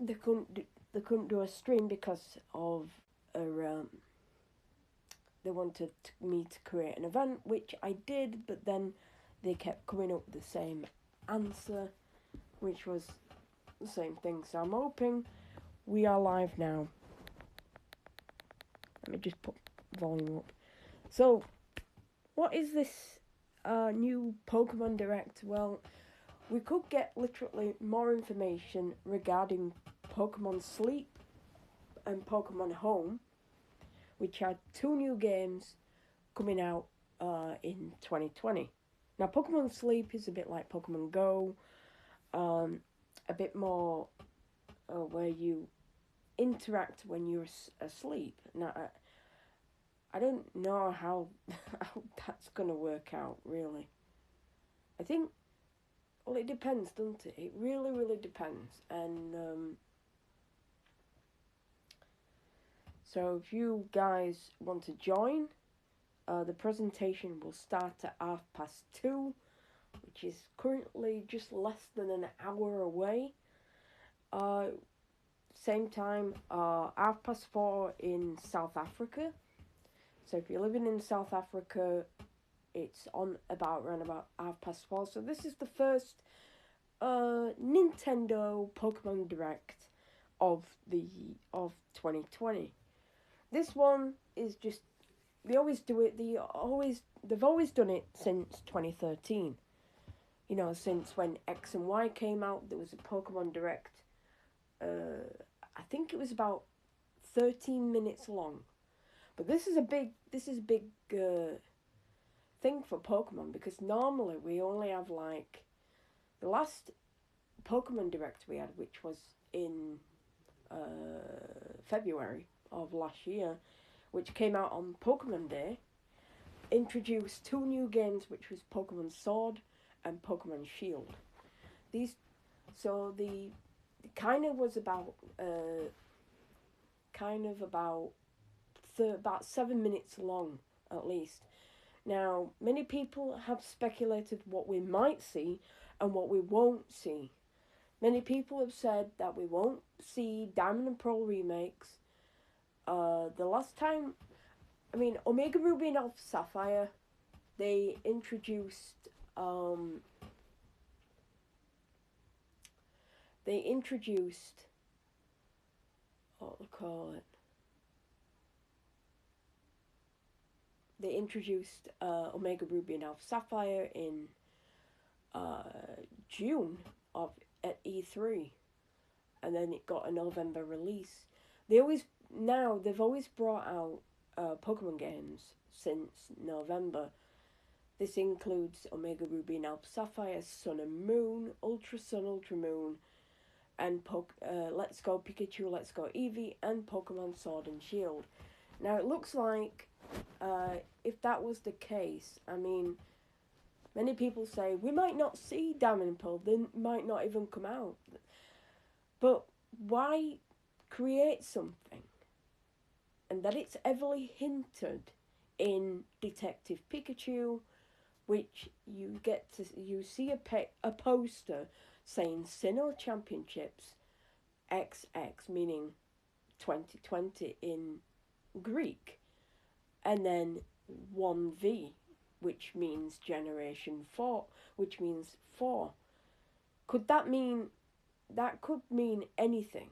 they couldn't do a stream because of a they wanted me to create an event, which I did, but then they kept coming up with the same answer, which was the same thing. So I'm hoping we are live now. Let me just put volume up. So, what is this new Pokemon Direct? Well, we could get literally more information regarding Pokemon Sleep and Pokemon Home, which are two new games coming out in 2020. Now, Pokemon Sleep is a bit like Pokemon Go, a bit more where you interact when you're asleep. Now, I don't know how that's going to work out, really. I think, well, it depends, doesn't it? It really, really depends. And so if you guys want to join, the presentation will start at 2:30, which is currently just less than an hour away. Same time, 4:30 in South Africa. So if you're living in South Africa, it's on around about 4:30. So this is the first Nintendo Pokemon Direct of 2020. This one is just, they always do it. They've always done it since 2013. You know, since when X and Y came out, there was a Pokemon Direct. I think it was about 13 minutes long. But this is a big thing for Pokemon, because normally we only have like the last Pokemon Direct we had, which was in February of last year, which came out on Pokemon Day, introduced two new games, which was Pokemon Sword and Pokemon Shield. The kind of was about about 7 minutes long, at least. Now, many people have speculated what we might see and what we won't see. Many people have said that we won't see Diamond and Pearl remakes. The last time, Omega Ruby and Alpha Sapphire, they introduced what do they call it? They introduced Omega Ruby and Alpha Sapphire in June at E3, and then it got a November release. They've always brought out Pokemon games since November. This includes Omega Ruby and Alpha Sapphire, Sun and Moon, Ultra Sun, Ultra Moon, and Let's Go Pikachu, Let's Go Eevee, and Pokemon Sword and Shield. Now, it looks like if that was the case, many people say we might not see Diamond and Pearl, they might not even come out. But why create something? And that it's heavily hinted in Detective Pikachu, which you see a poster saying Sinnoh Championships XX, meaning 2020 in Greek, and then 1V, which means Generation 4, which means 4. Could that mean, that could mean anything,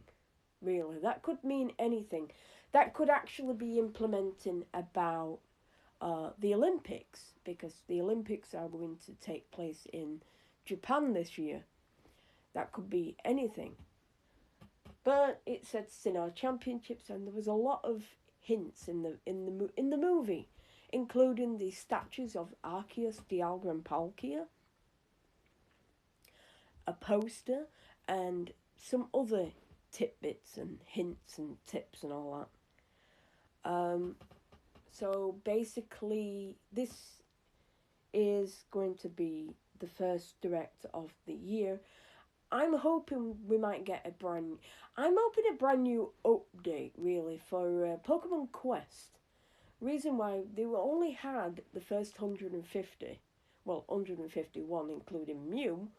really. That could mean anything. That could actually be implementing about the Olympics, because the Olympics are going to take place in Japan this year. That could be anything. But it said Sinnoh Championships, and there was a lot of hints in the movie, including the statues of Arceus, Dialga, and Palkia, a poster, and some other tidbits and hints and tips and all that. So basically, this is going to be the first Direct of the year. I'm hoping we might get a brand new update, really, for Pokemon Quest. Reason why they only had the first 151, including Mew,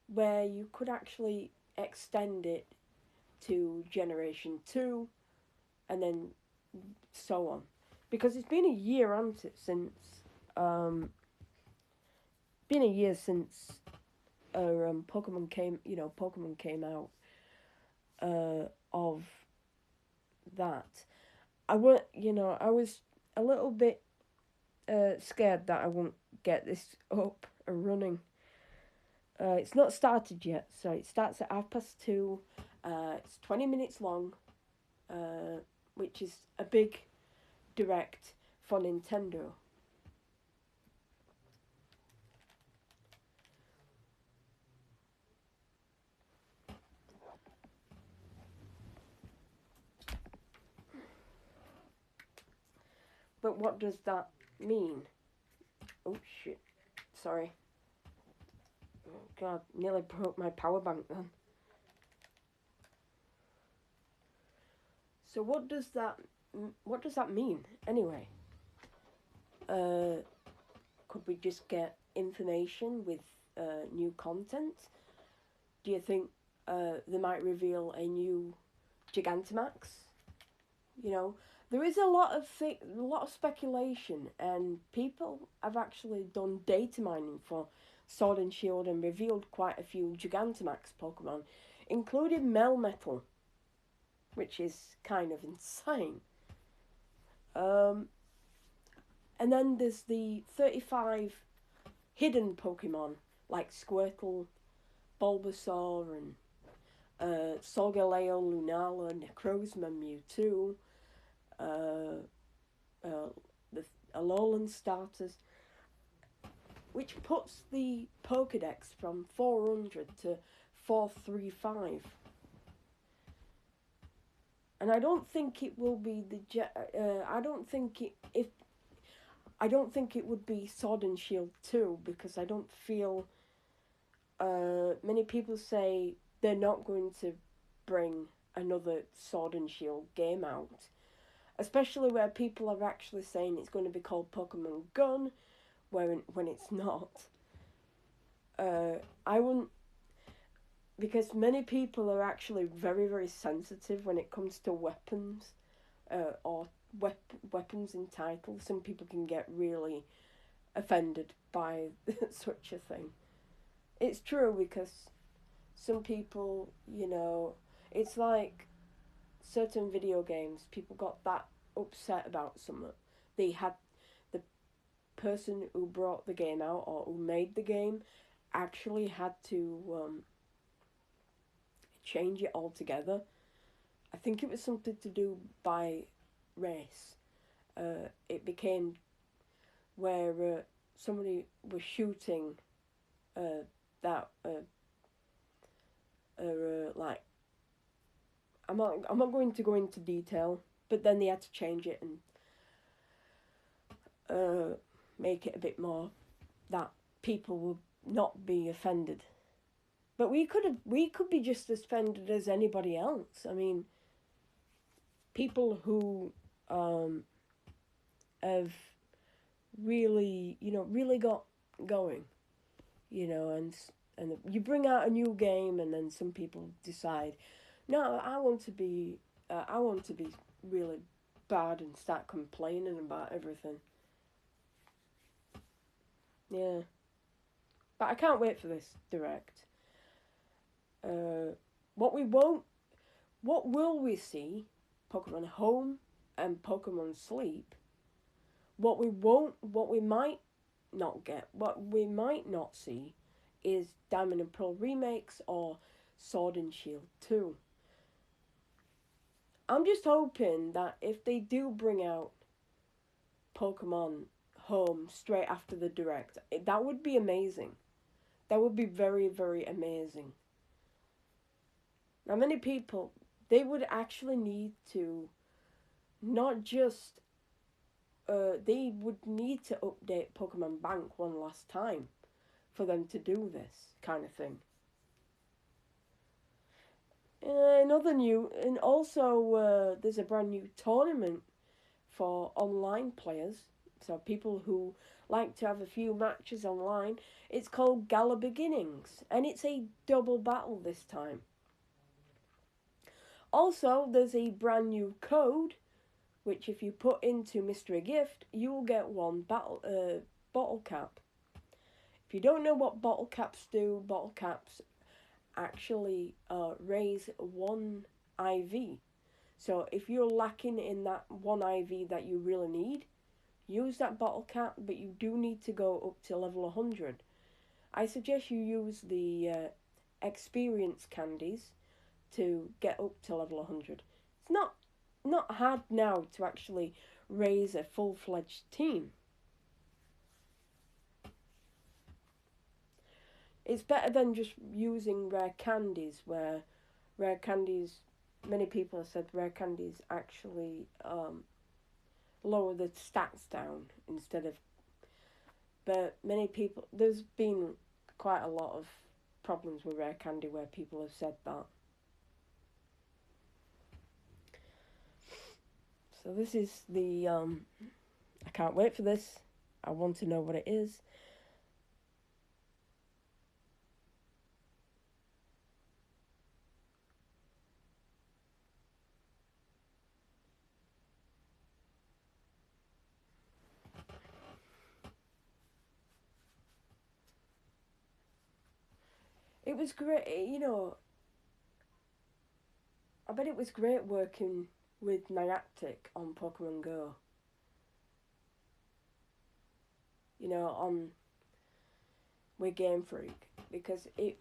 where you could actually extend it to Generation 2, and then so on. Because it's been a year, hasn't it, since been a year since Pokemon came out of that. I was a little bit scared that I won't get this up and running. It's not started yet, so it starts at 2:30. It's 20 minutes long, which is a big direct for Nintendo. But what does that mean? Oh shit. Sorry. Oh god, nearly broke my power bank then. So what does that mean anyway? Could we just get information with new content? Do you think they might reveal a new Gigantamax? You know, there is a lot of speculation, and people have actually done data mining for Sword and Shield and revealed quite a few Gigantamax Pokemon, including Melmetal, which is kind of insane. And then there's the 35 hidden Pokemon like Squirtle, Bulbasaur, and Solgaleo, Lunala, Necrozma, Mewtwo, the Alolan starters, which puts the Pokédex from 400 to 435. And I don't think it will be I don't think it would be Sword and Shield 2, because I don't feel many people say they're not going to bring another Sword and Shield game out, especially where people are actually saying it's going to be called Pokemon Gun, when it's not. I wouldn't, because many people are actually very, very sensitive when it comes to weapons, or weapons in titles. Some people can get really offended by such a thing. It's true, because some people, it's like certain video games, people got that upset about something. They had the person who brought the game out or who made the game actually had to change it altogether. I think it was something to do by race. It became where somebody was shooting that like, I'm not going to go into detail, but then they had to change it and make it a bit more that people would not be offended. But we could be just as offended as anybody else. I mean, people who have really got going, and you bring out a new game, and then some people decide, no, I want to be really bad and start complaining about everything. Yeah, but I can't wait for this direct. What will we see? Pokemon Home and Pokemon Sleep. What we might not get, what we might not see, is Diamond and Pearl remakes or Sword and Shield 2. I'm just hoping that if they do bring out Pokemon Home straight after the direct, that would be amazing. That would be very, very amazing. Now, many people, they would actually need to not just they would need to update Pokemon Bank one last time for them to do this kind of thing. And also there's a brand new tournament for online players, so people who like to have a few matches online. It's called Gala Beginnings, and it's a double battle this time. Also, there's a brand new code, which if you put into Mystery Gift, you will get one bottle cap. If you don't know what bottle caps do, bottle caps actually raise one IV. So if you're lacking in that one IV that you really need, use that bottle cap, but you do need to go up to level 100. I suggest you use the experience candies to get up to level 100. It's not hard now to actually raise a full-fledged team. It's better than just using rare candies, where rare candies, many people have said rare candies actually lower the stats down instead of. But many people, there's been quite a lot of problems with rare candy where people have said that. So this is the, I can't wait for this. I want to know what it is. It was great, you know, I bet it was great working with Niantic on Pokemon Go. You know, with Game Freak, because it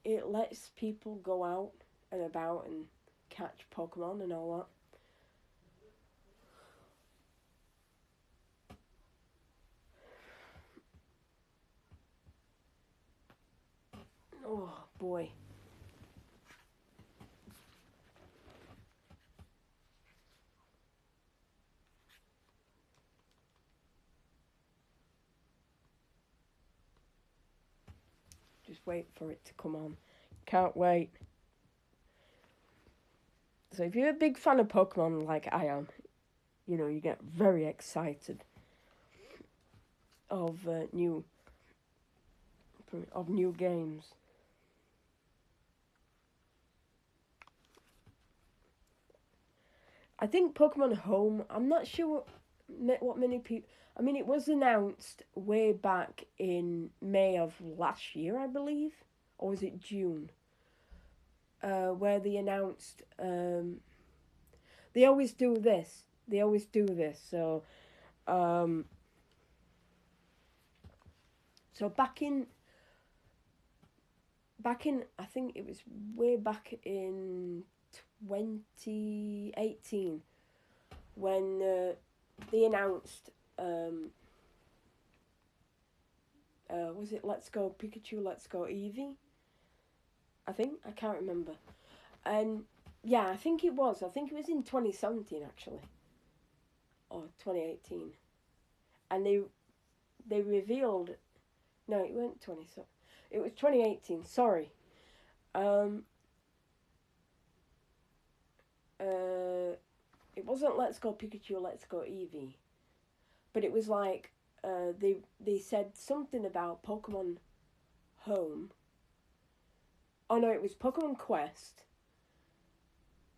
lets people go out and about and catch Pokemon and all that. Oh boy. Just wait for it to come on. Can't wait. So if you're a big fan of Pokemon like I am, you know, you get very excited of new games. I think Pokemon Home, I'm not sure what many people. I mean, it was announced way back in May of last year, I believe, or was it June? Where they announced. They always do this. So, so back in. I think it was way back in 2018 when they announced. Was it Let's Go Pikachu, Let's Go Eevee? I can't remember. And yeah, I think it was in 2017 actually. Or 2018. And they revealed, no, it wasn't 2017. It was 2018, sorry. It wasn't Let's Go Pikachu, Let's Go Eevee. But it was like they said something about Pokemon Home. Oh no, it was Pokemon Quest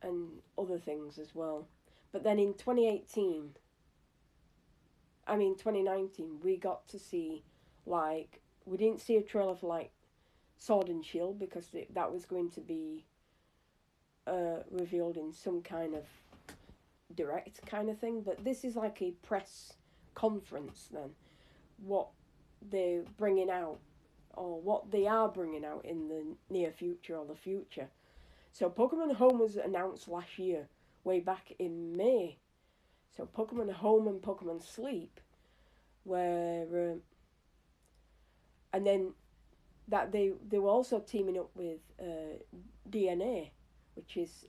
and other things as well. But then in 2019, we got to see, like, we didn't see a trailer for, like, Sword and Shield because that was going to be revealed in some kind of direct kind of thing. But this is like a press conference then. What they're bringing out, or what they are bringing out in the near future or the future. So Pokemon Home was announced last year, way back in May. So Pokemon Home and Pokemon Sleep were, and then that they were also teaming up with DNA, which is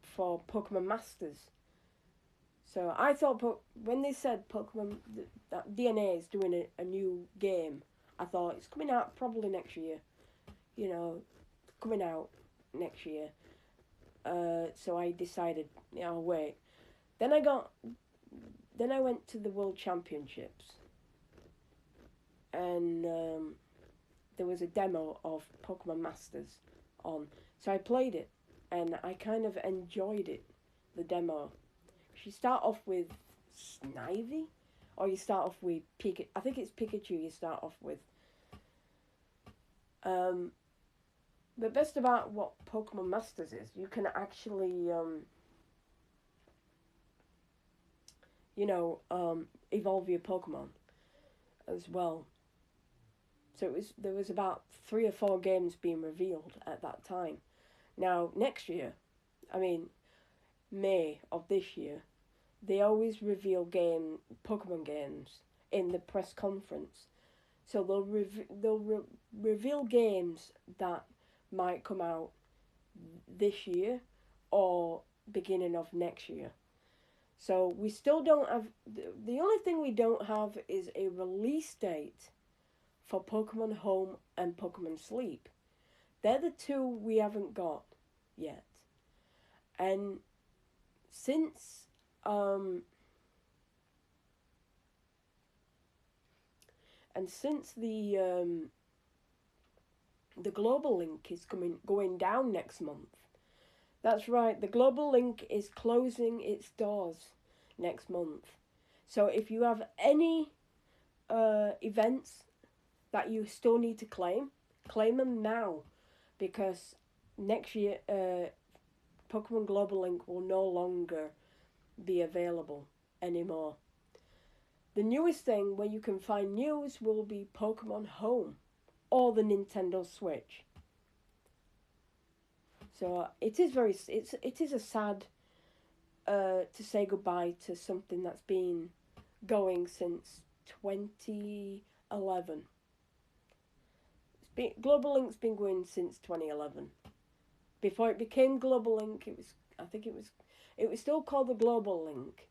for Pokemon Masters. So I thought when they said Pokemon that DNA is doing a new game, I thought it's coming out probably next year. You know, coming out next year. So I decided, I'll wait. Then I went to the World Championships, and there was a demo of Pokemon Masters on. So I played it, and I kind of enjoyed it, the demo. You start off with Snivy, or you start off with Pikachu. I think it's Pikachu you start off with. The best about what Pokemon Masters is, you can actually, evolve your Pokemon as well. So there was about 3 or 4 games being revealed at that time. Now next year, I mean May of this year, they always reveal Pokemon games in the press conference. So they'll reveal games that might come out this year or beginning of next year. So we still don't have, the only thing we don't have is a release date for Pokemon Home and Pokemon Sleep. They're the two we haven't got yet. And since the Global Link is going down next month. That's right, the Global Link is closing its doors next month. So if you have any events that you still need to claim them now, because next year Pokemon Global Link will no longer be available anymore. The newest thing where you can find news will be Pokemon Home or the Nintendo Switch. So it is a sad to say goodbye to something that's been going since 2011. Global Link's been going since 2011. Before it became Global Link, it was still called the Global Link,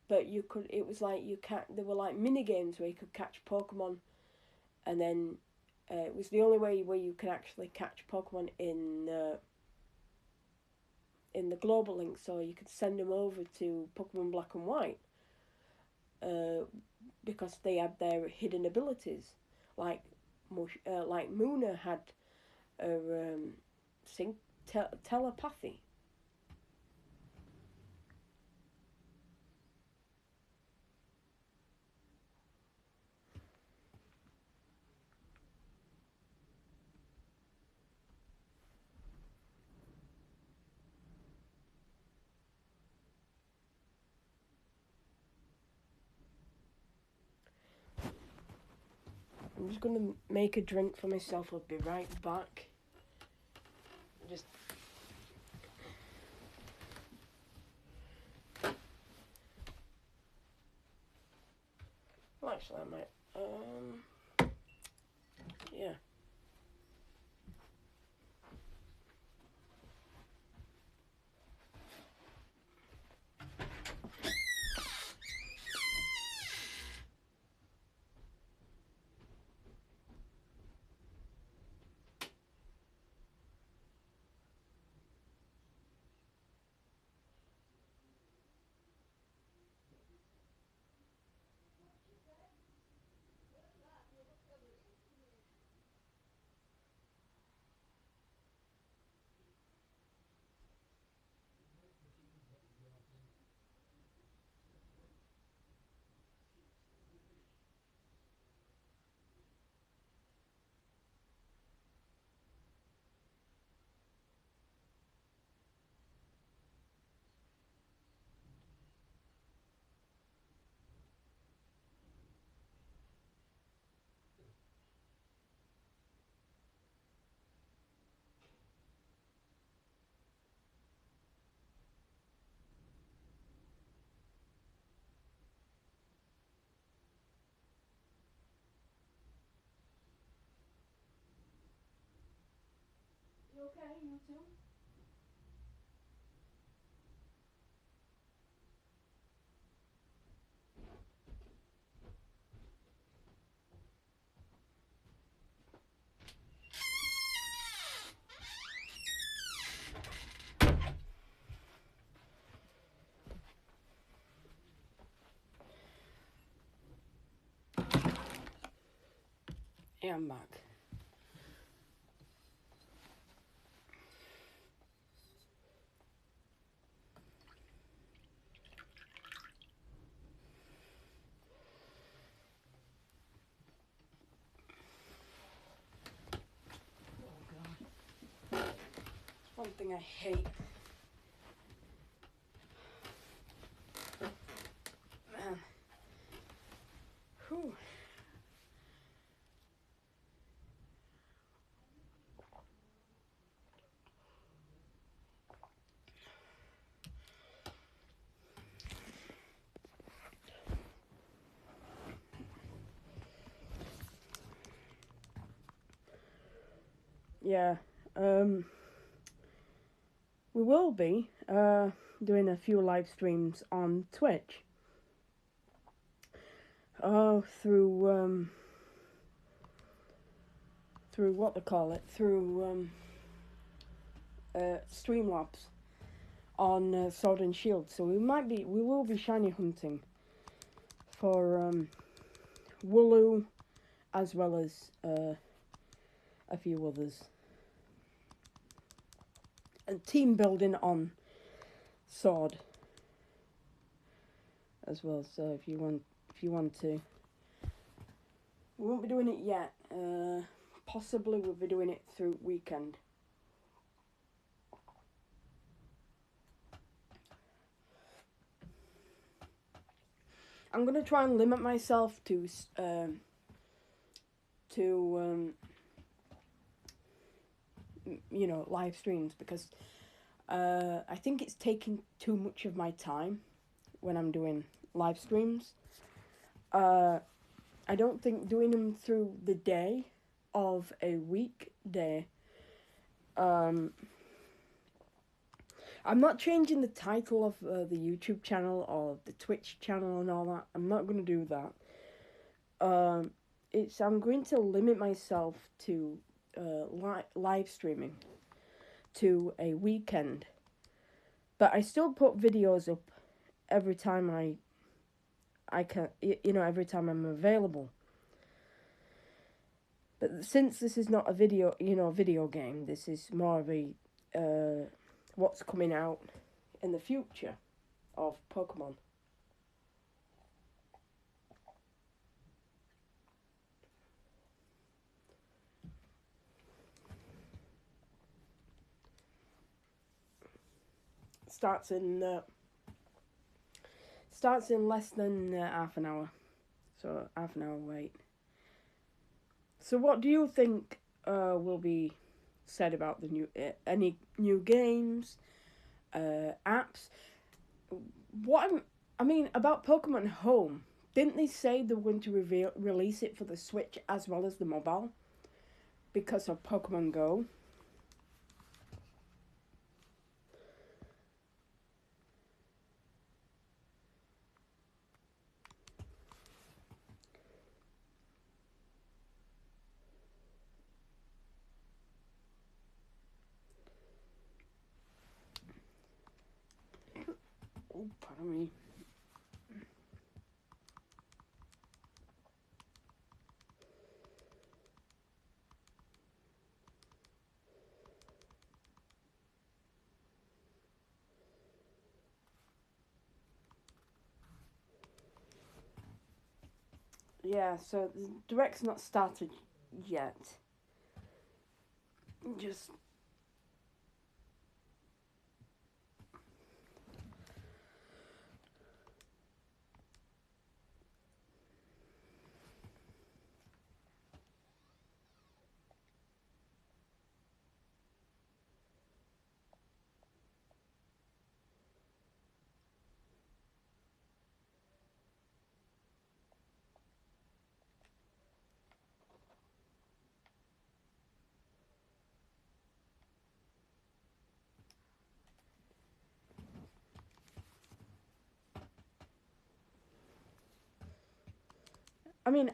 but there were like mini games where you could catch Pokemon, and then it was the only way where you can actually catch Pokemon in the Global Link, so you could send them over to Pokemon Black and White, because they had their hidden abilities, like Muna had telepathy. I'm just gonna make a drink for myself. I'll be right back. Actually, I might. Yeah. You okay? You too? Yeah, I'm back. one thing I hate. Man. Whew. Yeah, we will be doing a few live streams on Twitch. Through what they call it, through Streamlabs on Sword and Shield. So we will be shiny hunting for Wooloo, as well as a few others. And team building on Sword as well. So if you want to, we won't be doing it yet. Possibly we'll be doing it through weekend. I'm gonna try and limit myself to live streams, because I think it's taking too much of my time when I'm doing live streams. I don't think doing them through the day of a weekday. I'm not changing the title of the YouTube channel or the Twitch channel and all that. I'm not going to do that. I'm going to limit myself to live streaming to a weekend. But I still put videos up every time I can, every time I'm available. But since this is not a video game, this is more of a what's coming out in the future of Pokemon. Starts in less than half an hour, so half an hour wait. So what do you think will be said about the new any new games, apps? About Pokemon Home? Didn't they say they were going to release it for the Switch as well as the mobile because of Pokemon Go? Oh, pardon me. Yeah, so the Direct's not started yet. Just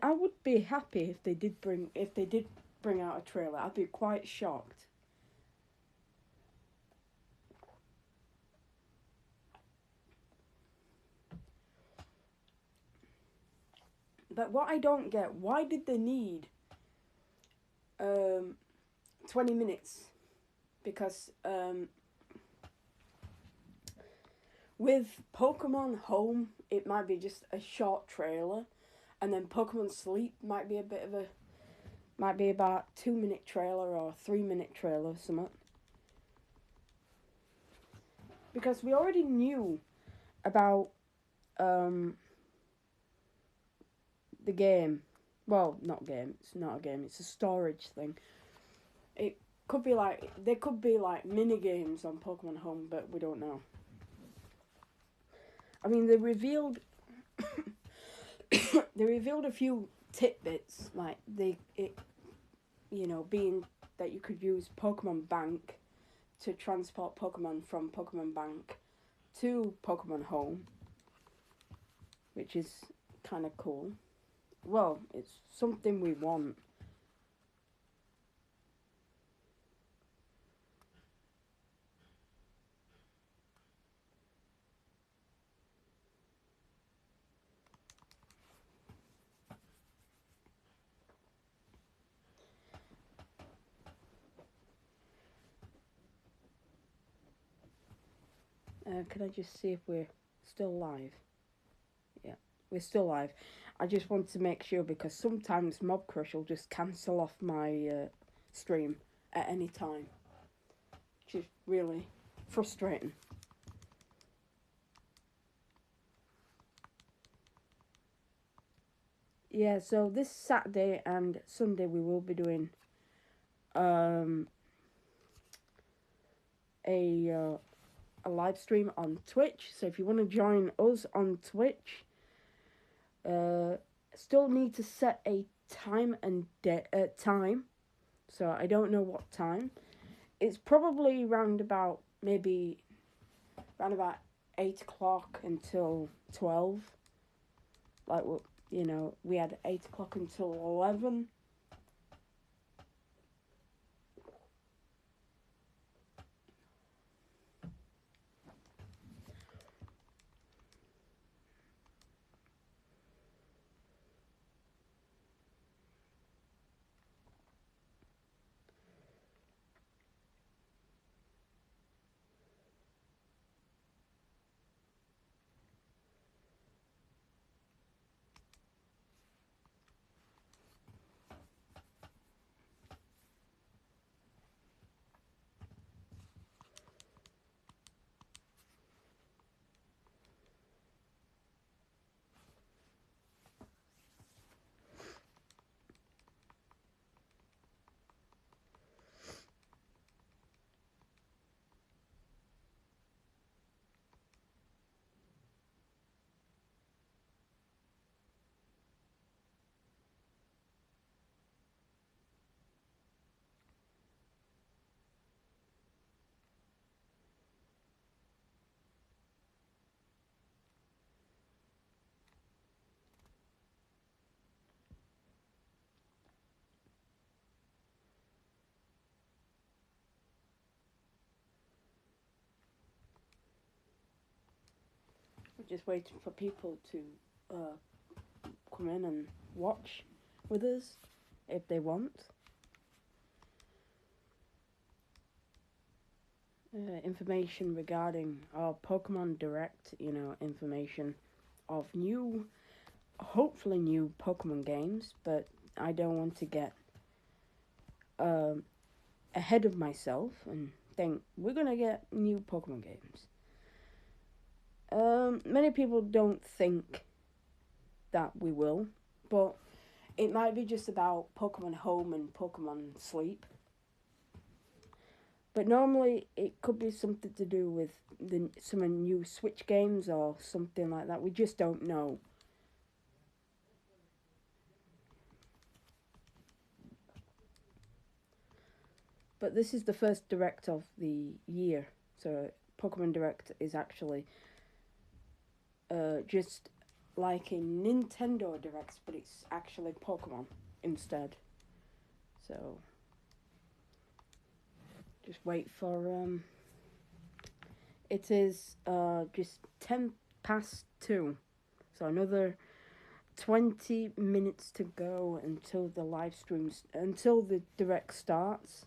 I would be happy if they did bring out a trailer. I'd be quite shocked. But what I don't get, why did they need 20 minutes? Because with Pokemon Home, it might be just a short trailer, and then Pokemon Sleep might be about 2-minute trailer or 3-minute trailer or something. because we already knew about the game. Well, not game. It's not a game. It's a storage thing. It could be like there could be like mini games on Pokemon Home, but we don't know. I mean, they revealed a few tidbits, like being that you could use Pokemon Bank to transport Pokemon from Pokemon Bank to Pokemon Home, which is kind of cool. Well, it's something we want. Can I just see if we're still live? Yeah, we're still live. I just want to make sure because sometimes Mob Crush will just cancel off my stream at any time, which is really frustrating. Yeah, so this Saturday and Sunday we will be doing a live stream on Twitch. So if you want to join us on Twitch, still need to set a time and time. So I don't know what time. It's probably around about 8 o'clock until 12. Like, we had 8 o'clock until 11. We're just waiting for people to come in and watch with us if they want. Information regarding our Pokemon Direct, information of hopefully new Pokemon games, but I don't want to get ahead of myself and think we're gonna get new Pokemon games. Many people don't think that we will, but it might be just about Pokemon Home and Pokemon Sleep. But normally it could be something to do with some new Switch games or something like that. We just don't know. But this is the first Direct of the year. So Pokemon Direct is actually just like a Nintendo Direct, but it's actually Pokemon instead. So just wait for it is just 2:10, so another 20 minutes to go until the live streams, until the Direct starts.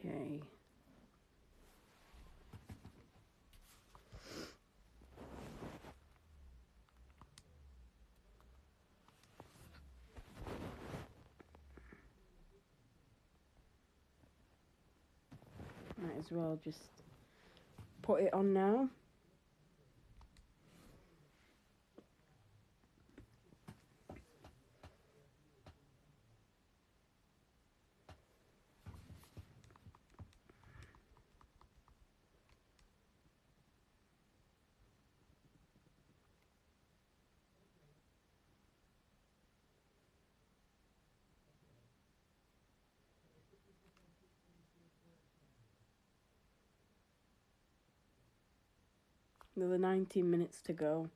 Okay. Might as well just put it on now. Another 19 minutes to go.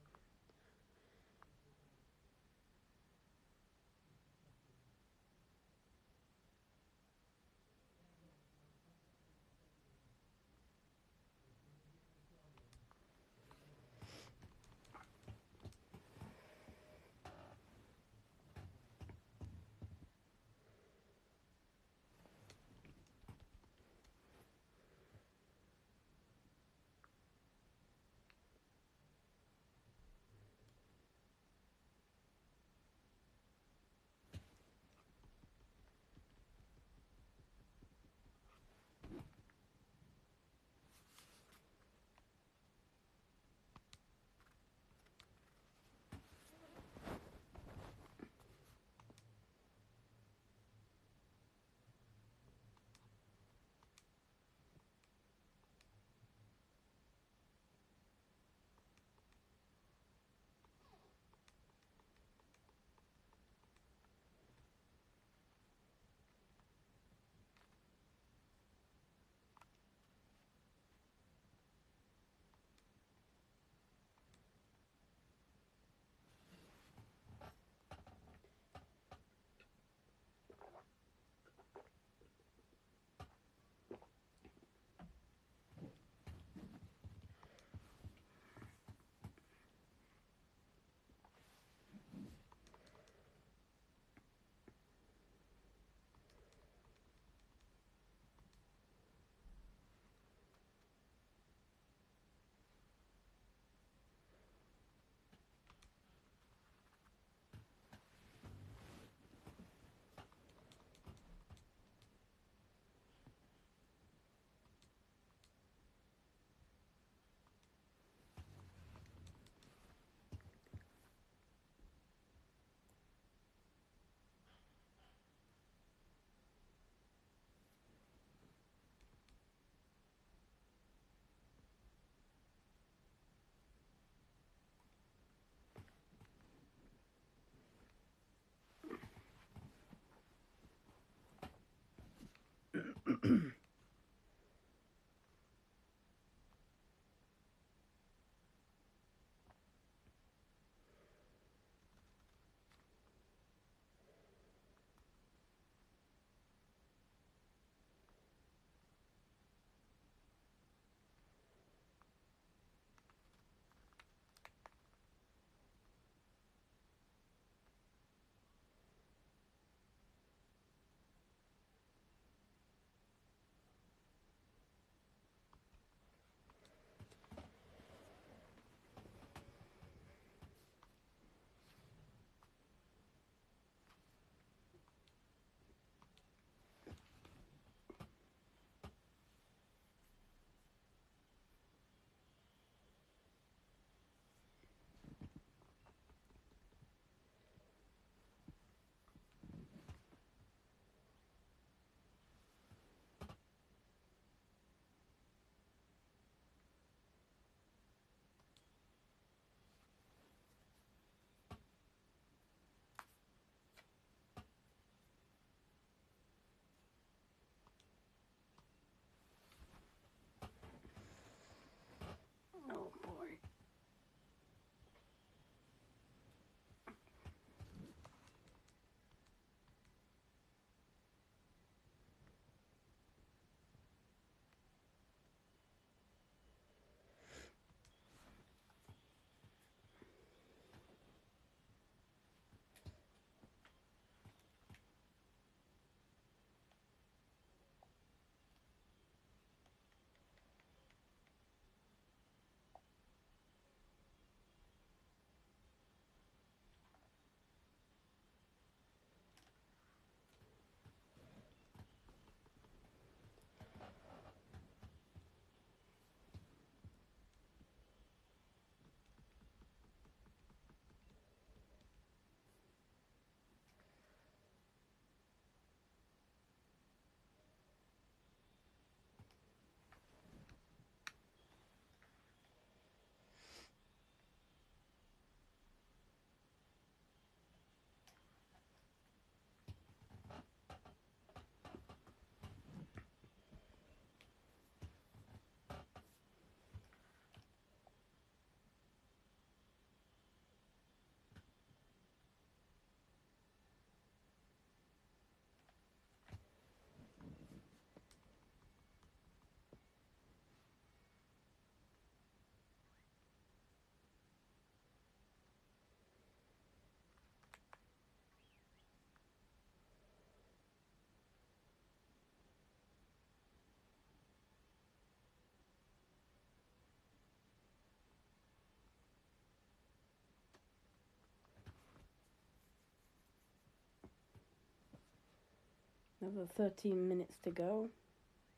Another 13 minutes to go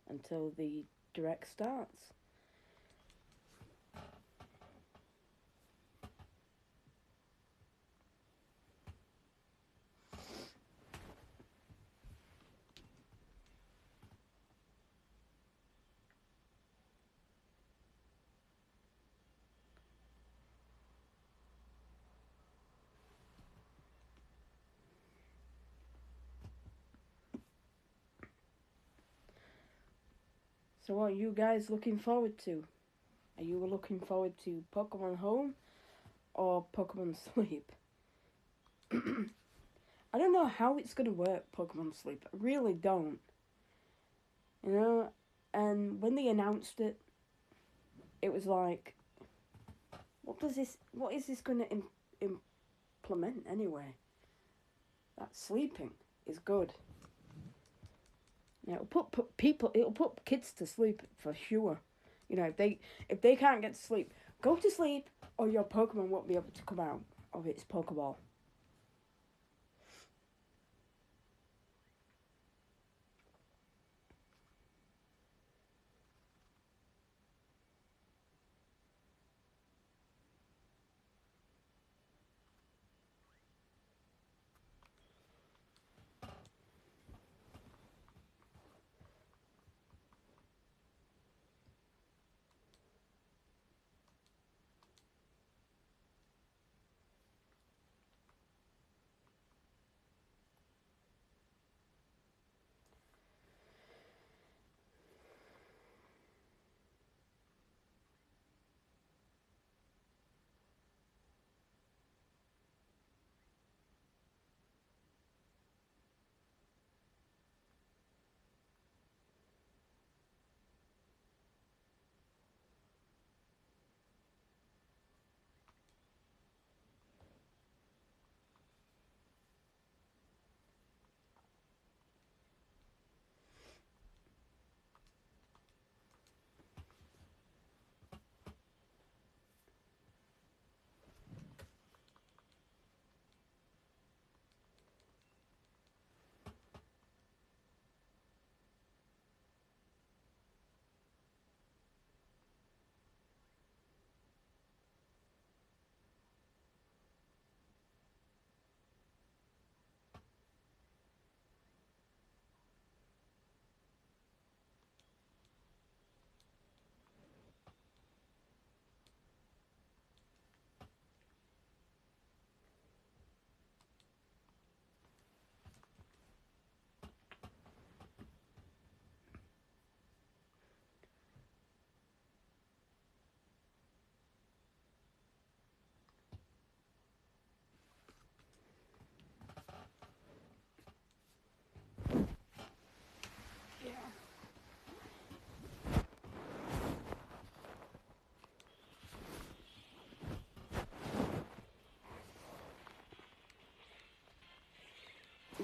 until the direct starts. So what are you guys looking forward to? Are you looking forward to Pokemon Home or Pokemon Sleep? I don't know how it's going to work, Pokemon Sleep. I really don't. You know, and when they announced it, it was like, what is this going to implement anyway? That sleeping is good. Yeah, it'll put kids to sleep for sure. You know, if they can't get to sleep, go to sleep, or your Pokemon won't be able to come out of its Pokeball.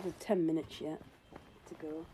There's 10 minutes yet to go.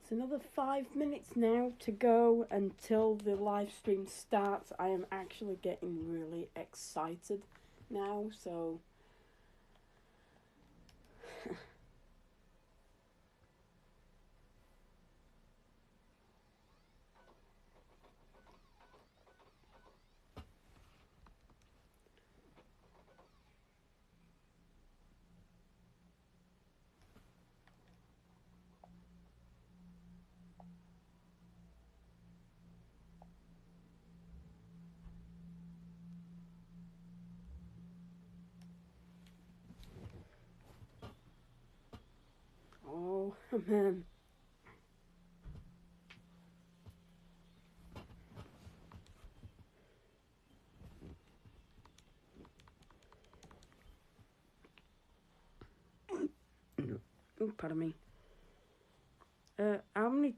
It's another 5 minutes now to go until the live stream starts. I am actually getting really excited now, so oh man. Oh, pardon me. How many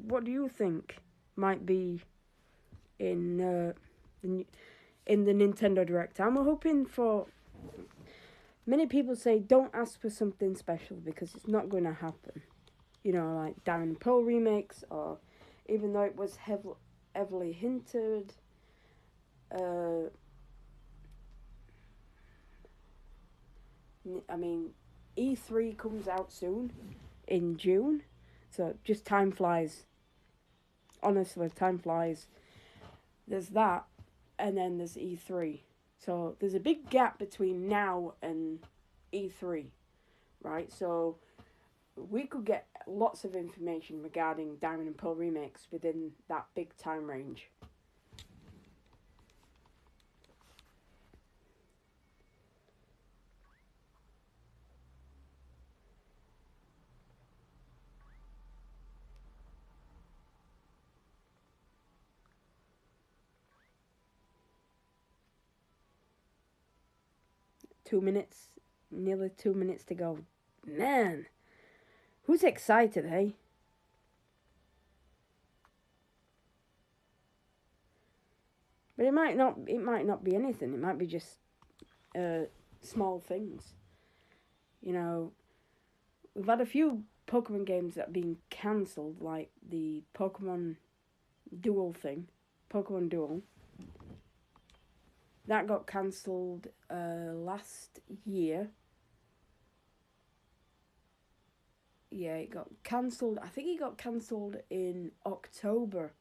what do you think might be in the Nintendo Direct? I'm hoping for. Many people say don't ask for something special because it's not going to happen. You know, like Diamond and Pearl remakes, or even though it was heavily hinted. I mean, E3 comes out soon, in June, so just time flies. Honestly, time flies. There's that, and then there's E3. So there's a big gap between now and E3, right? So we could get lots of information regarding Diamond and Pearl remakes within that big time range. Nearly 2 minutes to go. Man, who's excited, hey? But it might not be anything. It might be just small things. You know, we've had a few Pokemon games that have been cancelled, like the Pokemon Duel thing, Pokemon Duel. That got cancelled last year. Yeah, it got cancelled. I think it got cancelled in October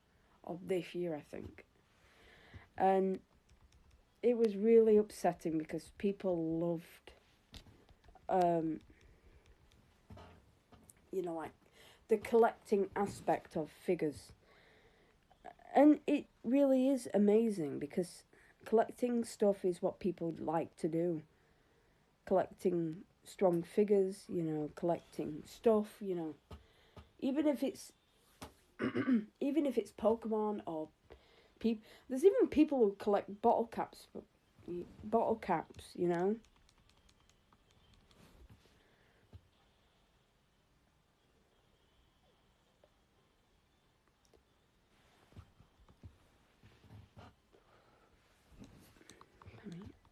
of this year, I think. And it was really upsetting because people loved, you know, like the collecting aspect of figures. And it really is amazing because collecting stuff is what people like to do. Collecting strong figures, you know, collecting stuff, you know. Even if it's Pokemon or people, there's even people who collect bottle caps, you know.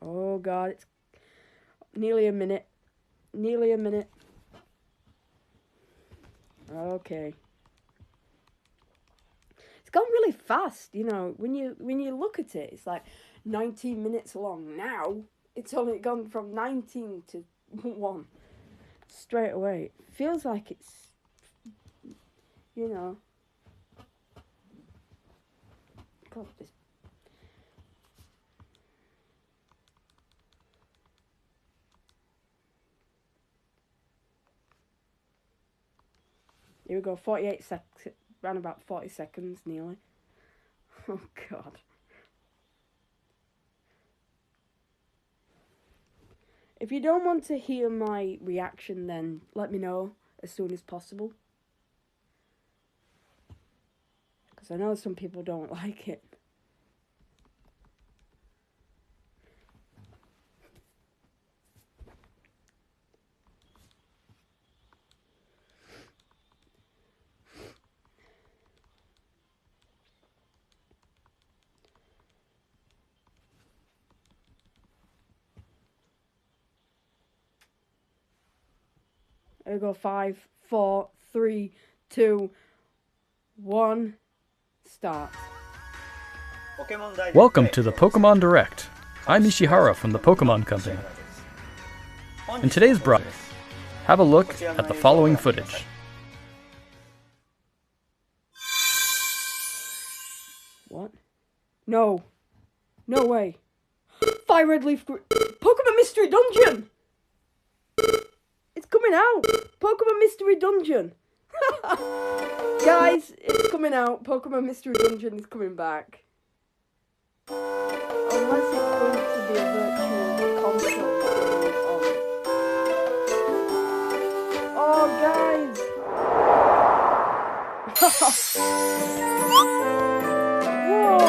Oh god, it's nearly a minute. Okay. It's gone really fast, you know. When you look at it, it's like 19 minutes long. Now it's only gone from 19 to 1 straight away. It feels like it's, you know. God, this. Here we go. 48 seconds. Around about 40 seconds, nearly. Oh god. If you don't want to hear my reaction, then let me know as soon as possible. Because I know some people don't like it. There we go. 5, 4, 3, 2, 1, start. Welcome to the Pokémon Direct. I'm Ishihara from the Pokémon Company. In today's broadcast, have a look at the following footage. What? No. No way. Fire Red Leaf Pokemon Mystery Dungeon! It's coming out! Pokemon Mystery Dungeon! Guys, it's coming out. Pokemon Mystery Dungeon is coming back. Unless it's going to be a virtual console. Oh, guys! Whoa!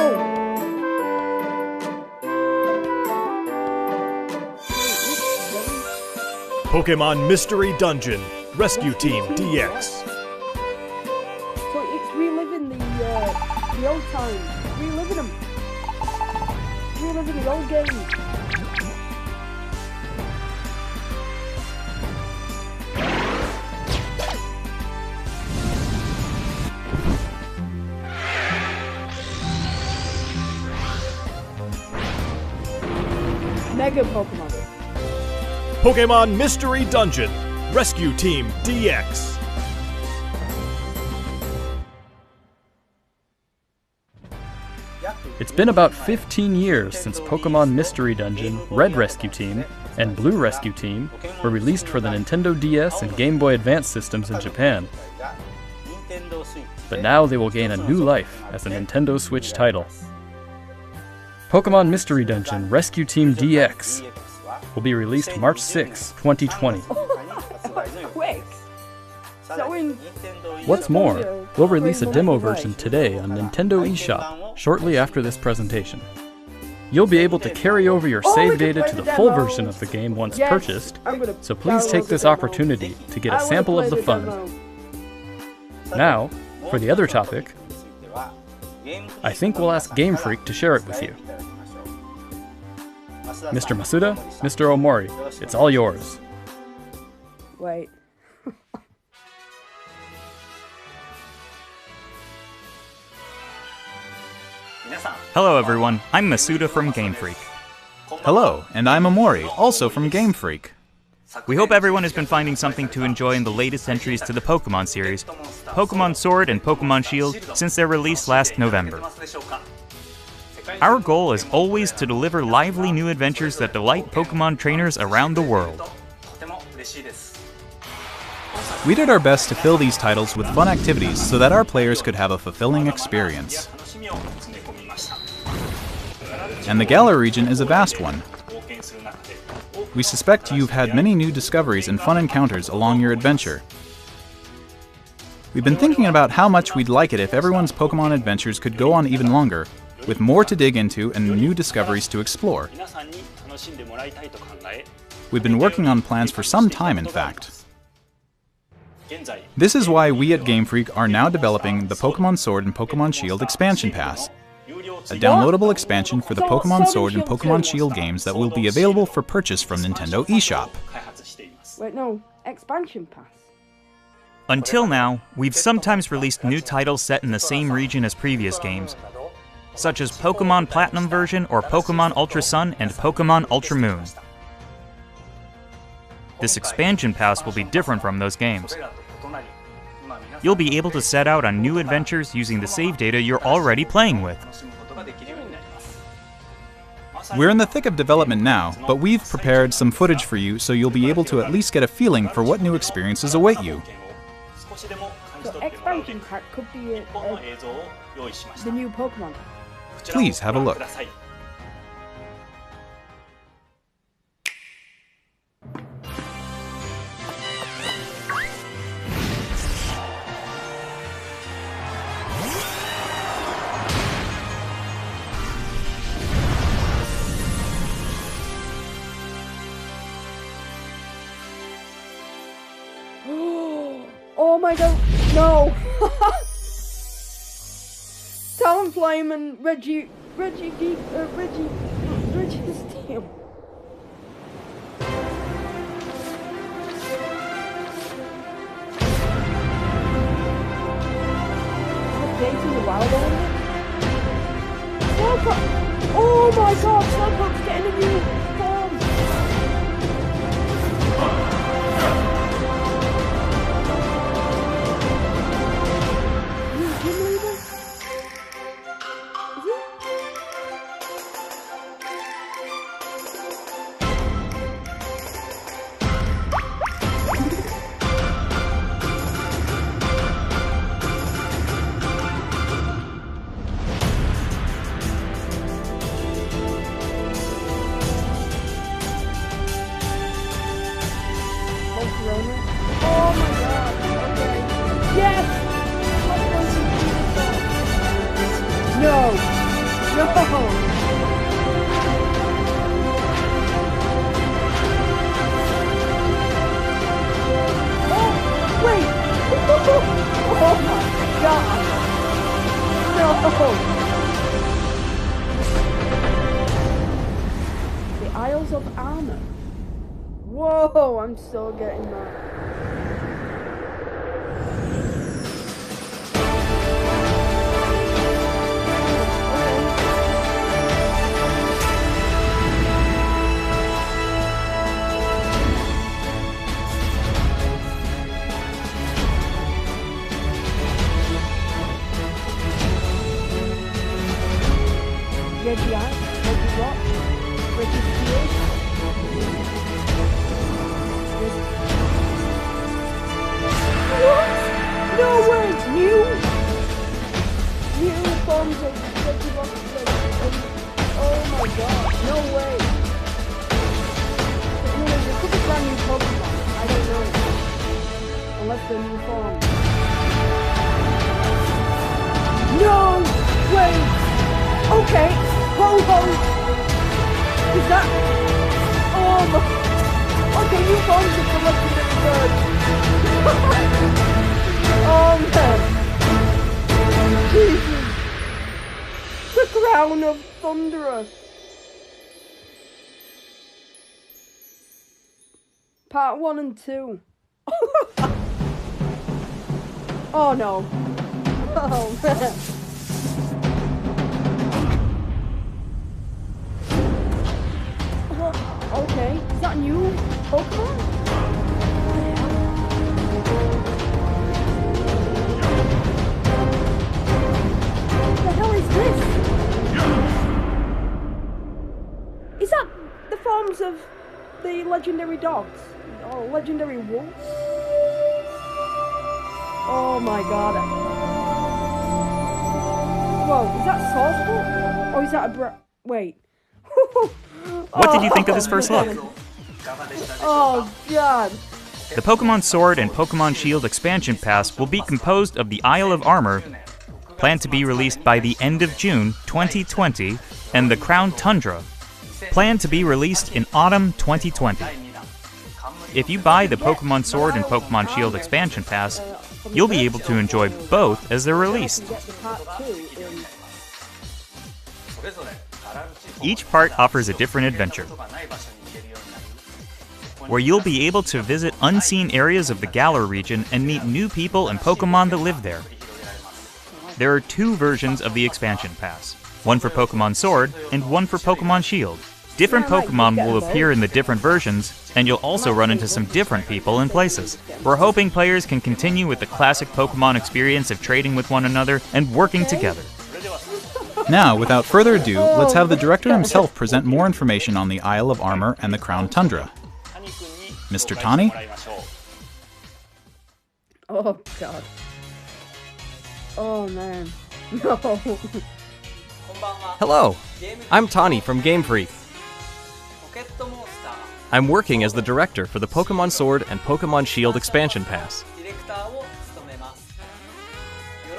Pokémon Mystery Dungeon, Rescue Team DX. So it's reliving the old times. Reliving them. Reliving the old games. Mega Pokemon. Pokémon Mystery Dungeon, Rescue Team DX. It's been about 15 years since Pokémon Mystery Dungeon, Red Rescue Team, and Blue Rescue Team were released for the Nintendo DS and Game Boy Advance systems in Japan. But now they will gain a new life as a Nintendo Switch title. Pokémon Mystery Dungeon Rescue Team DX will be released March 6, 2020. Quick! What's more, we'll release a demo version today on Nintendo eShop shortly after this presentation. You'll be able to carry over your save data to the full version of the game once purchased, so please take this opportunity to get a sample of the fun. Now, for the other topic, I think we'll ask Game Freak to share it with you. Mr. Masuda, Mr. Omori, it's all yours. Wait. Hello everyone, I'm Masuda from Game Freak. Hello, and I'm Omori, also from Game Freak. We hope everyone has been finding something to enjoy in the latest entries to the Pokémon series, Pokémon Sword and Pokémon Shield, since their release last November. Our goal is always to deliver lively new adventures that delight Pokémon trainers around the world. We did our best to fill these titles with fun activities so that our players could have a fulfilling experience. And the Galar region is a vast one. We suspect you've had many new discoveries and fun encounters along your adventure. We've been thinking about how much we'd like it if everyone's Pokémon adventures could go on even longer, with more to dig into and new discoveries to explore. We've been working on plans for some time, in fact. This is why we at Game Freak are now developing the Pokémon Sword and Pokémon Shield Expansion Pass, a downloadable expansion for the Pokémon Sword and Pokémon Shield games that will be available for purchase from Nintendo eShop. Wait, no. Expansion Pass. Until now, we've sometimes released new titles set in the same region as previous games, such as Pokémon Platinum version or Pokémon Ultra Sun and Pokémon Ultra Moon. This expansion pass will be different from those games. You'll be able to set out on new adventures using the save data you're already playing with. We're in the thick of development now, but we've prepared some footage for you so you'll be able to at least get a feeling for what new experiences await you. So expansion pack could be the new Pokemon. Please have a look. Oh my god, no! Talonflame and Reggie Steel. Oh my god. Okay. Yes! No! No! Oh! Wait! Oh my god! No! The Isles of Armor. Whoa! I'm still getting that. Reggie Ice, Reggie Rock, Reggie Spears. What? No way! New forms of Reggie Rock. Oh my god, no way! Anyway, there could be brand new Pokemon. I don't know. Unless they're new forms. No way! Okay, ho-ho! Is that... Oh my... Okay, new forms of the legendary bird. Oh man. Jesus. The crown of Tundra. Part 1 and 2. Oh no. Oh man. Okay, is that a new Pokemon? What the hell is this? Is that the forms of the legendary dogs? Or legendary wolves? Oh my god. Whoa, is that Sawsbuck? Or is that a wait. What did you think of this first look? Oh god. The Pokémon Sword and Pokémon Shield expansion pass will be composed of the Isle of Armor, planned to be released by the end of June 2020, and the Crown Tundra, planned to be released in autumn 2020. If you buy the Pokémon Sword and Pokémon Shield expansion pass, you'll be able to enjoy both as they're released. Each part offers a different adventure, where you'll be able to visit unseen areas of the Galar region and meet new people and Pokémon that live there. There are 2 versions of the expansion pass, one for Pokémon Sword and one for Pokémon Shield. Different Pokémon will appear in the different versions, and you'll also run into some different people and places. We're hoping players can continue with the classic Pokémon experience of trading with one another and working together. Now, without further ado, let's have the director himself present more information on the Isle of Armor and the Crown Tundra. Mr. Tani? Oh god. Oh man. No. Hello, I'm Tani from Game Freak. I'm working as the director for the Pokémon Sword and Pokémon Shield expansion pass.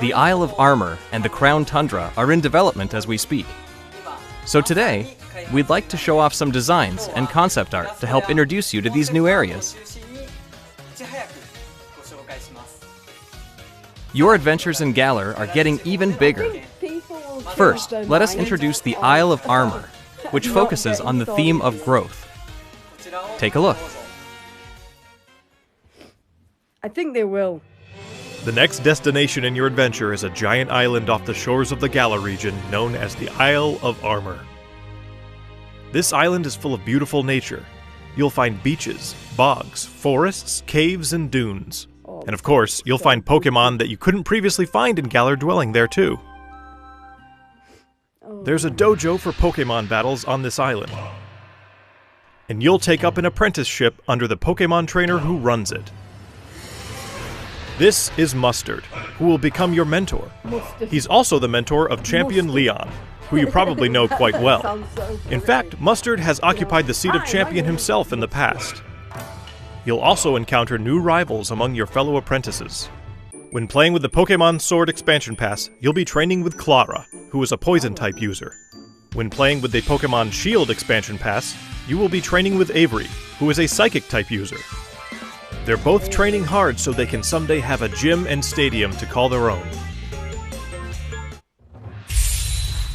The Isle of Armor and the Crown Tundra are in development as we speak. So today, we'd like to show off some designs and concept art to help introduce you to these new areas. Your adventures in Galar are getting even bigger. First, let us introduce the Isle of Armor, which focuses on the theme of growth. Take a look. I think they will. The next destination in your adventure is a giant island off the shores of the Galar region known as the Isle of Armor. This island is full of beautiful nature. You'll find beaches, bogs, forests, caves, and dunes. And of course, you'll find Pokémon that you couldn't previously find in Galar dwelling there too. There's a dojo for Pokémon battles on this island. And you'll take up an apprenticeship under the Pokémon trainer who runs it. This is Mustard, who will become your mentor. He's also the mentor of Champion Leon, who you probably know quite well. In fact, Mustard has occupied the seat of champion himself in the past. You'll also encounter new rivals among your fellow apprentices. When playing with the Pokémon Sword Expansion Pass, you'll be training with Clara, who is a Poison-type user. When playing with the Pokémon Shield Expansion Pass, you will be training with Avery, who is a Psychic-type user. They're both training hard so they can someday have a gym and stadium to call their own.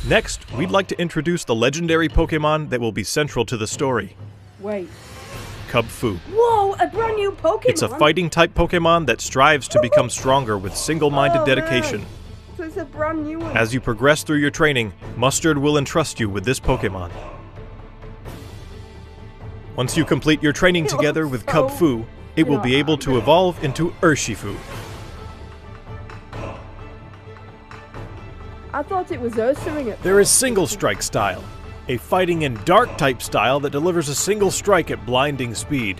Next, we'd like to introduce the legendary Pokémon that will be central to the story. Wait. Kubfu. Whoa, a brand new Pokémon! It's a fighting-type Pokémon that strives to become stronger with single-minded dedication. Man. So it's a brand new one. As you progress through your training, Mustard will entrust you with this Pokémon. Once you complete your training together with Kubfu, it will be able to evolve into Urshifu. I thought it was Ursaring at There is Single Strike style, a fighting and dark type style that delivers a single strike at blinding speed.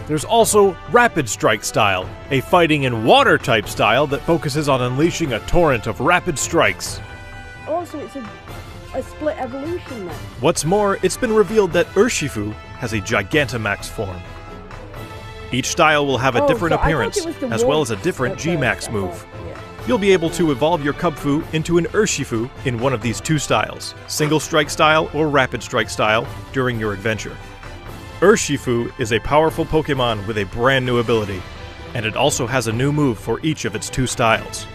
There's also Rapid Strike style, a fighting and water type style that focuses on unleashing a torrent of rapid strikes. Oh, so it's a split evolution then. What's more, it's been revealed that Urshifu has a Gigantamax form. Each style will have a different appearance, as well as a different G-Max move. You'll be able to evolve your Kubfu into an Urshifu in one of these two styles, Single Strike style or Rapid Strike style, during your adventure. Urshifu is a powerful Pokémon with a brand new ability, and it also has a new move for each of its two styles.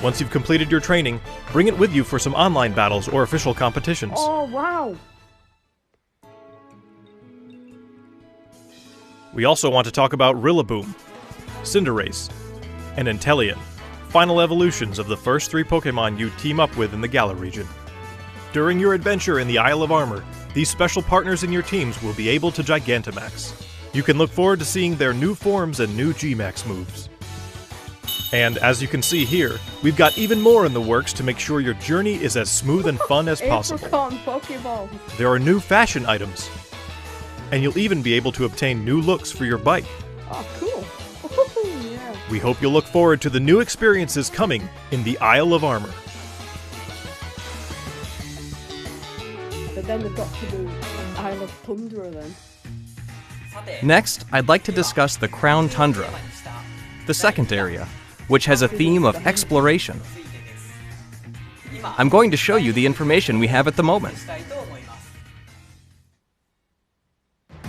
Once you've completed your training, bring it with you for some online battles or official competitions. Oh, wow! We also want to talk about Rillaboom, Cinderace, and Inteleon, final evolutions of the first three Pokémon you team up with in the Galar region. During your adventure in the Isle of Armor, these special partners in your teams will be able to Gigantamax. You can look forward to seeing their new forms and new G-Max moves. And as you can see here, we've got even more in the works to make sure your journey is as smooth and fun as possible. Pokeball. There are new fashion items, and you'll even be able to obtain new looks for your bike. Oh, cool. Yeah. We hope you'll look forward to the new experiences coming in the Isle of Armor. But then we've got to do Isle of Tundra then. Next, I'd like to discuss the Crown Tundra, the second area, which has a theme of exploration. I'm going to show you the information we have at the moment.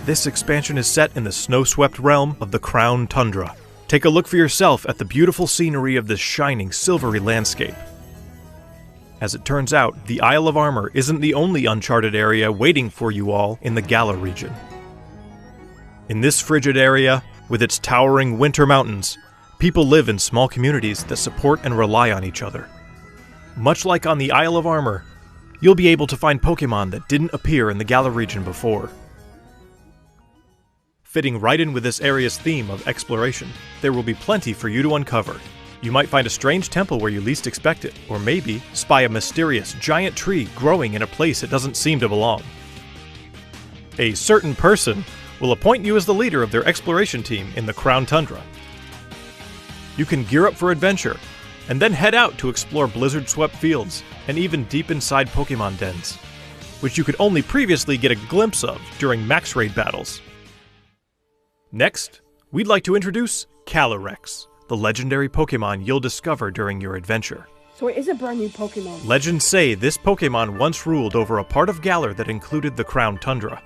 This expansion is set in the snow-swept realm of the Crown Tundra. Take a look for yourself at the beautiful scenery of this shining, silvery landscape. As it turns out, the Isle of Armor isn't the only uncharted area waiting for you all in the Galar region. In this frigid area, with its towering winter mountains, people live in small communities that support and rely on each other. Much like on the Isle of Armor, you'll be able to find Pokémon that didn't appear in the Galar region before. Fitting right in with this area's theme of exploration, there will be plenty for you to uncover. You might find a strange temple where you least expect it, or maybe spy a mysterious giant tree growing in a place it doesn't seem to belong. A certain person will appoint you as the leader of their exploration team in the Crown Tundra. You can gear up for adventure, and then head out to explore blizzard-swept fields, and even deep inside Pokémon dens, which you could only previously get a glimpse of during max raid battles. Next, we'd like to introduce Calyrex, the legendary Pokémon you'll discover during your adventure. So it is a brand new Pokemon. Legends say this Pokémon once ruled over a part of Galar that included the Crown Tundra.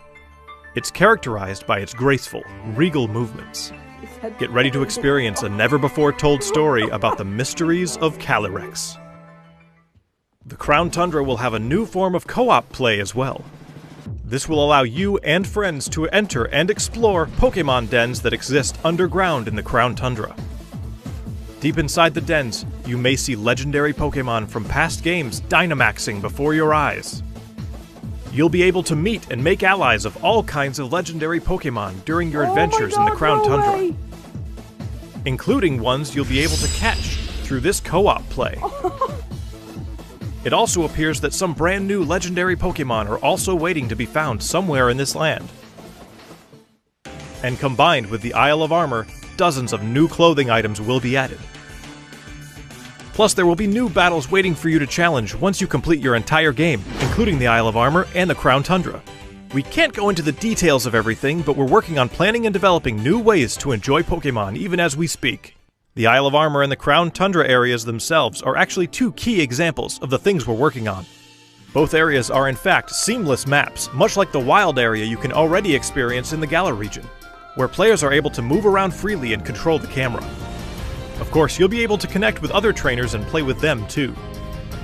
It's characterized by its graceful, regal movements. Get ready to experience a never-before-told story about the mysteries of Calyrex. The Crown Tundra will have a new form of co-op play as well. This will allow you and friends to enter and explore Pokémon dens that exist underground in the Crown Tundra. Deep inside the dens, you may see legendary Pokémon from past games Dynamaxing before your eyes. You'll be able to meet and make allies of all kinds of legendary Pokémon during your adventures in the Crown Tundra, including ones you'll be able to catch through this co-op play. It also appears that some brand new legendary Pokémon are also waiting to be found somewhere in this land. And combined with the Isle of Armor, dozens of new clothing items will be added. Plus, there will be new battles waiting for you to challenge once you complete your entire game, including the Isle of Armor and the Crown Tundra. We can't go into the details of everything, but we're working on planning and developing new ways to enjoy Pokémon even as we speak. The Isle of Armor and the Crown Tundra areas themselves are actually two key examples of the things we're working on. Both areas are in fact seamless maps, much like the wild area you can already experience in the Galar region, where players are able to move around freely and control the camera. Of course, you'll be able to connect with other trainers and play with them too.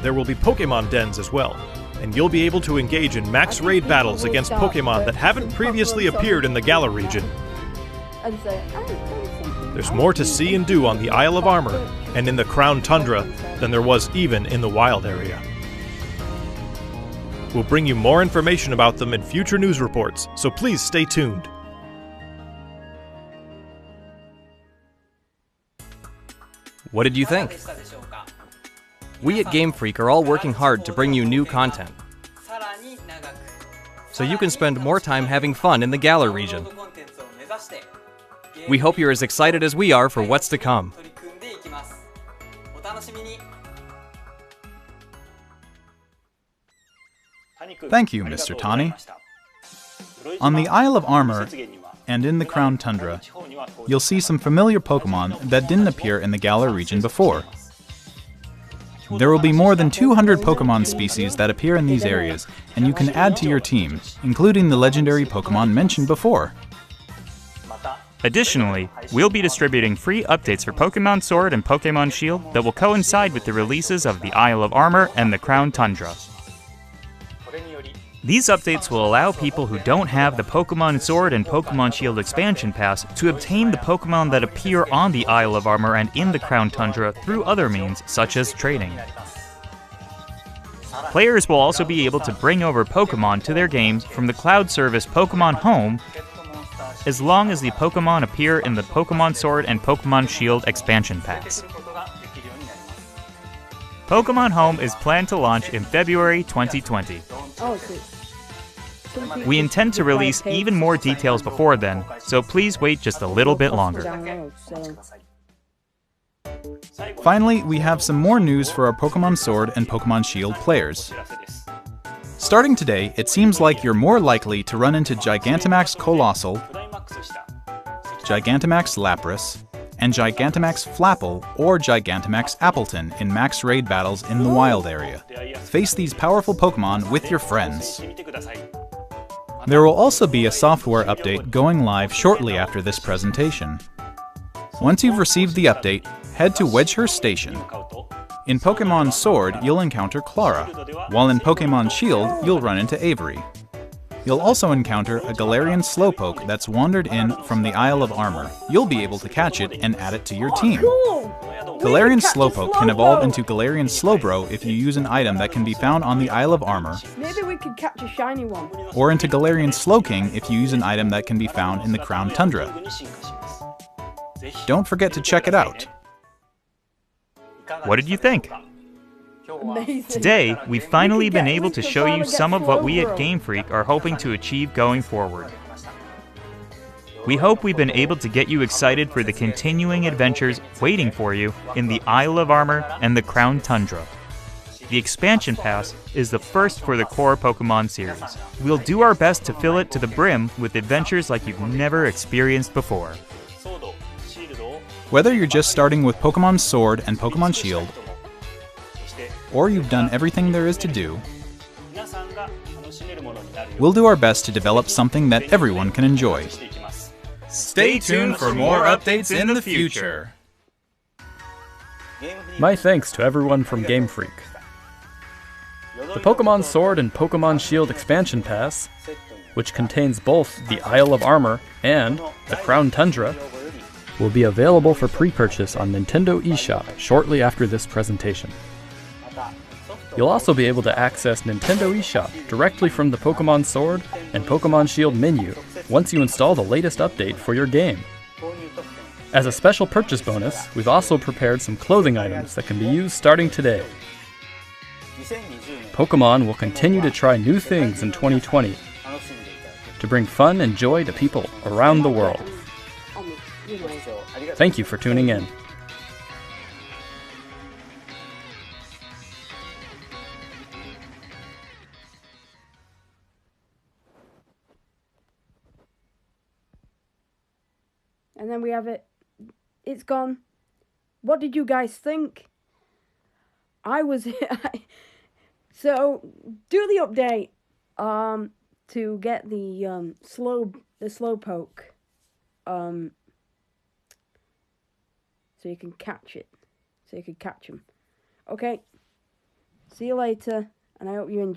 There will be Pokémon dens as well, and you'll be able to engage in max raid battles against Pokémon that haven't previously appeared in the Galar region. There's more to see and do on the Isle of Armor and in the Crown Tundra than there was even in the wild area. We'll bring you more information about them in future news reports, so please stay tuned. What did you think? We at Game Freak are all working hard to bring you new content, so you can spend more time having fun in the Galar region. We hope you're as excited as we are for what's to come. Thank you, Mr. Tani. On the Isle of Armor and in the Crown Tundra, you'll see some familiar Pokémon that didn't appear in the Galar region before. There will be more than 200 Pokémon species that appear in these areas, and you can add to your team, including the legendary Pokémon mentioned before. Additionally, we'll be distributing free updates for Pokémon Sword and Pokémon Shield that will coincide with the releases of the Isle of Armor and the Crown Tundra. These updates will allow people who don't have the Pokémon Sword and Pokémon Shield expansion pass to obtain the Pokémon that appear on the Isle of Armor and in the Crown Tundra through other means, such as trading. Players will also be able to bring over Pokémon to their games from the cloud service Pokémon Home, as long as the Pokémon appear in the Pokémon Sword and Pokémon Shield expansion packs. Pokémon Home is planned to launch in February 2020. We intend to release even more details before then, so please wait just a little bit longer. Finally, we have some more news for our Pokémon Sword and Pokémon Shield players. Starting today, it seems like you're more likely to run into Gigantamax Colossal, Gigantamax Lapras, and Gigantamax Flapple or Gigantamax Appleton in max raid battles in the wild area. Face these powerful Pokémon with your friends. There will also be a software update going live shortly after this presentation. Once you've received the update, head to Wedgehurst Station. In Pokémon Sword, you'll encounter Clara, while in Pokémon Shield, you'll run into Avery. You'll also encounter a Galarian Slowpoke that's wandered in from the Isle of Armor. You'll be able to catch it and add it to your team. Galarian Slowpoke can evolve into Galarian Slowbro if you use an item that can be found on the Isle of Armor. Maybe we could catch a shiny one. Or into Galarian Slowking if you use an item that can be found in the Crown Tundra. Don't forget to check it out. What did you think? Amazing. Today, we've finally been able to show you some of what we at Game Freak are hoping to achieve going forward. We hope we've been able to get you excited for the continuing adventures waiting for you in the Isle of Armor and the Crown Tundra. The expansion pass is the first for the core Pokémon series. We'll do our best to fill it to the brim with adventures like you've never experienced before. Whether you're just starting with Pokémon Sword and Pokémon Shield, or you've done everything there is to do, we'll do our best to develop something that everyone can enjoy. Stay tuned for more updates in the future. My thanks to everyone from Game Freak. The Pokémon Sword and Pokémon Shield expansion pass, which contains both the Isle of Armor and the Crown Tundra, will be available for pre-purchase on Nintendo eShop shortly after this presentation. You'll also be able to access Nintendo eShop directly from the Pokémon Sword and Pokémon Shield menu once you install the latest update for your game. As a special purchase bonus, we've also prepared some clothing items that can be used starting today. Pokémon will continue to try new things in 2020 to bring fun and joy to people around the world. Thank you for tuning in. And then we have it. It's gone. What did you guys think? I was... So, do the update to get the slowpoke. So you can catch it. So you can catch him. Okay. See you later. And I hope you enjoy.